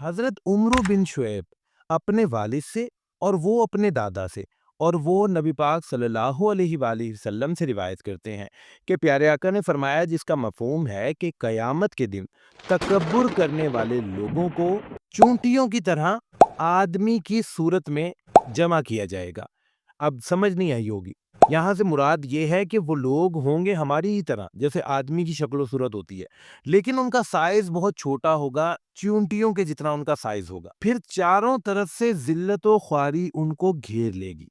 हज़रत उम्र बिन शुऐब अपने वालिद से और वो अपने दादा से और वो नबी पाक सल्लल्लाहु अलैहि वसल्लम से रिवायत करते हैं कि प्यारे आका ने फरमाया, जिसका मफ़हूम है कि क़यामत के दिन तकब्बुर करने वाले लोगों को चूंटियों की तरह आदमी की सूरत में जमा किया जाएगा। अब समझ नहीं आई होगी। यहाँ से मुराद ये है कि वो लोग होंगे हमारी ही तरह, जैसे आदमी की शक्ल और सूरत होती है, लेकिन उनका साइज़ बहुत छोटा होगा, चींटियों के जितना उनका साइज़ होगा। फिर चारों तरफ से ज़िल्लत व ख्वारी उनको घेर लेगी।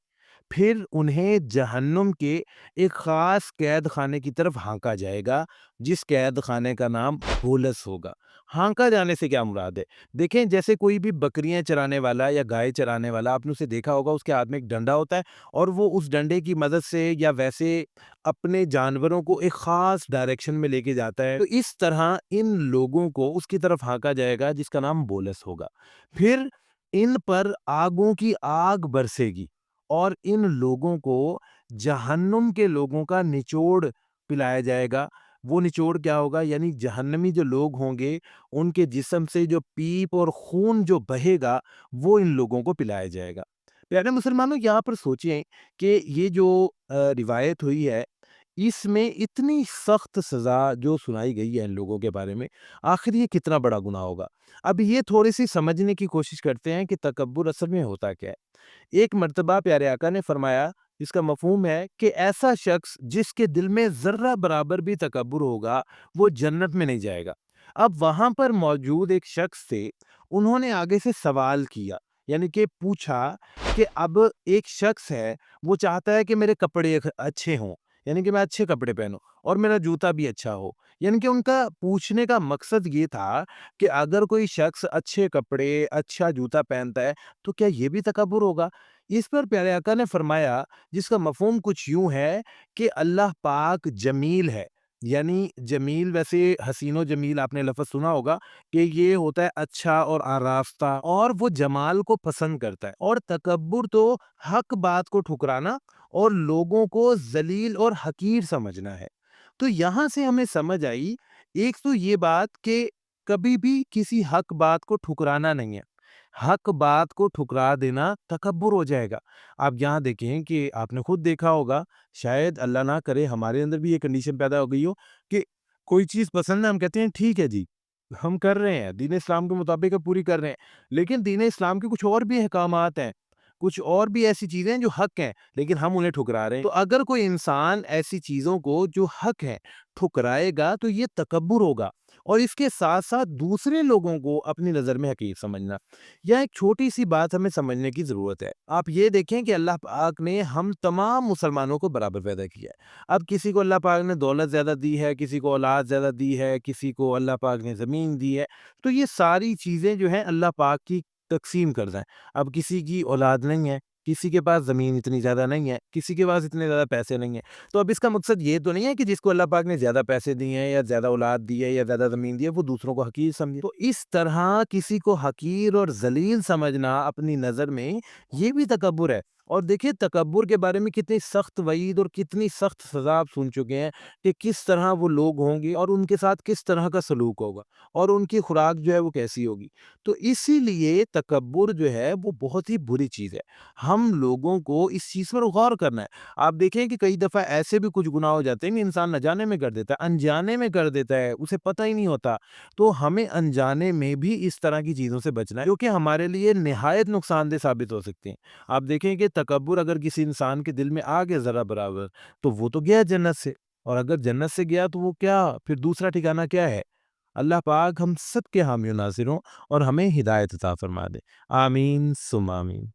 फिर उन्हें जहन्नुम के एक ख़ास कैद खाने की तरफ हाँका जाएगा, जिस कैद खाने का नाम बोलस होगा। हाँका जाने से क्या मुराद है? देखें, जैसे कोई भी बकरियाँ चराने वाला या गाय चराने वाला, आपने उसे देखा होगा, उसके हाथ में एक डंडा होता है और वो उस डंडे की मदद से या वैसे अपने जानवरों को एक ख़ास डायरेक्शन में लेके जाता है। तो इस तरह इन लोगों को उसकी तरफ हाँका जाएगा जिसका नाम बोलस होगा। फिर इन पर आगों की आग बरसेगी और इन लोगों को जहन्नुम के लोगों का निचोड़ पिलाया जाएगा। वो निचोड़ क्या होगा? यानी जहन्नमी जो लोग होंगे, उनके जिस्म से जो पीप और खून जो बहेगा, वो इन लोगों को पिलाया जाएगा। प्यारे मुसलमानों, यहाँ पर सोचें कि ये जो रिवायत हुई है, इसमें इतनी सख्त सज़ा जो सुनाई गई है इन लोगों के बारे में, आखिर ये कितना बड़ा गुनाह होगा? अब ये थोड़ी-सी समझने की कोशिश करते हैं कि तकब्बुर असल में होता क्या है? एक मर्तबा प्यारे आका ने फरमाया, इसका मफ़हूम है कि ऐसा शख्स जिसके दिल में ज़र्रा बराबर भी तकब्बुर होगा, वो जन्नत में नहीं जाएगा। अब वहाँ पर मौजूद एक शख्स थे, उन्होंने आगे से सवाल किया, यानी कि पूछा कि अब एक शख्स है, वो चाहता है कि मेरे कपड़े अच्छे हों, यानी कि मैं अच्छे कपड़े पहनूँ और मेरा जूता भी अच्छा हो। यानी कि उनका पूछने का मकसद ये था कि अगर कोई शख्स अच्छे कपड़े, अच्छा जूता पहनता है, तो क्या ये भी तकब्बुर होगा? इस पर प्यारे आका ने फरमाया, जिसका मफ़हूम कुछ यूँ है कि अल्लाह पाक जमील है। यानी जमील, वैसे हसीन व जमील आपने लफ़्ज़ सुना होगा कि ये होता है अच्छा और आरास्ता, और वो जमाल को पसंद करता है। और तकब्बुर तो हक बात को ठुकराना और लोगों को ज़लील और हकीर समझना है। तो यहाँ से हमें समझ आई, एक तो ये बात कि कभी भी किसी हक बात को ठुकराना नहीं है। हक बात को ठुकरा देना तकब्बुर हो जाएगा। आप यहाँ देखें कि आपने खुद देखा होगा, शायद अल्लाह ना करे हमारे अंदर भी ये कंडीशन पैदा हो गई हो कि कोई चीज़ पसंद है, हम कहते हैं ठीक है जी, हम कर रहे हैं, दीन इस्लाम के मुताबिक हम पूरी कर रहे हैं। लेकिन दीन इस्लाम के कुछ और भी अहकामात हैं, कुछ और भी ऐसी चीज़ें हैं जो हक हैं, लेकिन हम उन्हें ठुकरा रहे हैं। तो अगर कोई इंसान ऐसी चीज़ों को जो हक हैं, ठुकराएगा, तो ये तकब्बुर होगा और इसके साथ-साथ दूसरे लोगों को अपनी नज़र में हकीर समझना। यहाँ एक छोटी-सी बात हमें समझने की ज़रूरत है। आप ये देखें कि अल्लाह पाक ने हम तमाम मुसलमानों को बराबर पैदा किया है। अब किसी को अल्लाह पाक ने दौलत ज़्यादा दी है, किसी को औलाद ज़्यादा दी है, किसी को अल्लाह पाक ने ज़मीन दी है। तो ये सारी चीज़ें जो हैं अल्लाह पाक की तक़सीम करता है। अब किसी की औलाद नहीं है, किसी के पास ज़मीन इतनी ज़्यादा नहीं है, किसी के पास इतने ज़्यादा पैसे नहीं हैं। तो अब इसका मकसद ये तो नहीं है कि जिसको अल्लाह पाक ने ज़्यादा पैसे दिए हैं या ज़्यादा औलाद दी है या ज़्यादा ज़मीन दी है, वो दूसरों को हकीर समझे। तो इस तरह किसी को हकीर और ज़लील समझना अपनी नज़र में, ये भी तकब्बुर है। और देखिए, तकब्बुर के बारे में कितनी सख्त वईद और कितनी सख्त सज़ा आप सुन चुके हैं कि किस तरह वो लोग होंगे और उनके साथ किस तरह का सलूक होगा और उनकी खुराक जो है वो कैसी होगी। तो इसीलिए तकब्बुर जो है वो बहुत ही बुरी चीज़ है। हम लोगों को इस चीज़ पर गौर करना है। आप देखें कि कई दफ़ा ऐसे भी कुछ गुनाह हो जाते हैं कि इंसान न जाने में कर देता है, अनजाने में कर देता है, उसे पता ही नहीं होता। तो हमें अनजाने में भी इस तरह की चीज़ों से बचना है, जो कि हमारे लिए निहायत नुकसानदेह साबित हो सकती हैं। आप देखें कि तकब्बुर अगर किसी इंसान के दिल में आ गया ज़रा बराबर, तो वो तो गया जन्नत से, और अगर जन्नत से गया तो वो क्या, फिर दूसरा ठिकाना क्या है? अल्लाह पाक हम सब के हामी और नाज़िर हों और हमें हिदायत अता फरमा दे। आमीन सुम्मा आमीन।